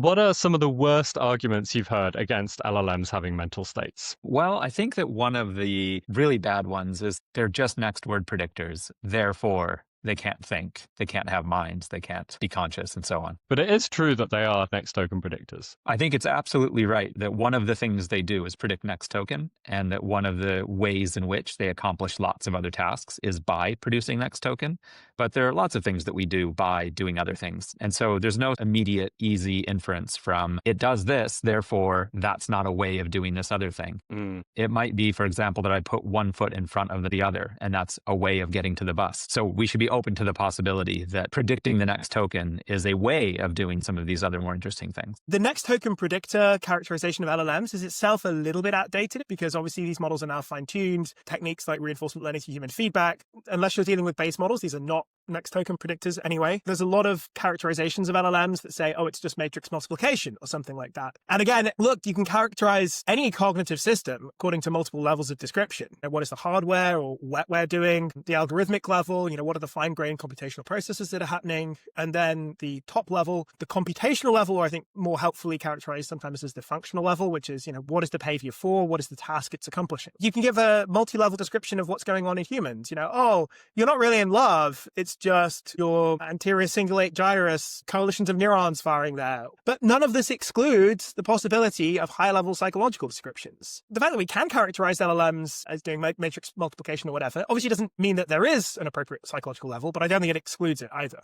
What are some of the worst arguments you've heard against LLMs having mental states? Well, I think that one of the really bad ones is they're just next word predictors. Therefore, they can't think, they can't have minds, they can't be conscious, and so on. But it is true that they are next token predictors. I think it's absolutely right that one of the things they do is predict next token, and that one of the ways in which they accomplish lots of other tasks is by producing next token. But there are lots of things that we do by doing other things. And so there's no immediate, easy inference from it does this, therefore that's not a way of doing this other thing. It might be, for example, that I put one foot in front of the other, and that's a way of getting to the bus. So we should be open to the possibility that predicting the next token is a way of doing some of these other more interesting things. The next token predictor characterization of LLMs is itself a little bit outdated because obviously these models are now fine-tuned. Techniques like reinforcement learning to human feedback, unless you're dealing with base models, these are not next token predictors anyway. There's a lot of characterizations of LLMs that say, oh, it's just matrix multiplication or something like that. And again, look, you can characterize any cognitive system according to multiple levels of description. What is the hardware or wetware doing? The algorithmic level, what are the fine-grained computational processes that are happening? And then the top level, the computational level, or I think more helpfully characterized sometimes as the functional level, which is, what is the behavior for? What is the task it's accomplishing? You can give a multi-level description of what's going on in humans. Oh, you're not really in love. It's just your anterior cingulate gyrus, coalitions of neurons firing there. But none of this excludes the possibility of high-level psychological descriptions. The fact that we can characterize LLMs as doing matrix multiplication or whatever obviously doesn't mean that there is an appropriate psychological level, but I don't think it excludes it either.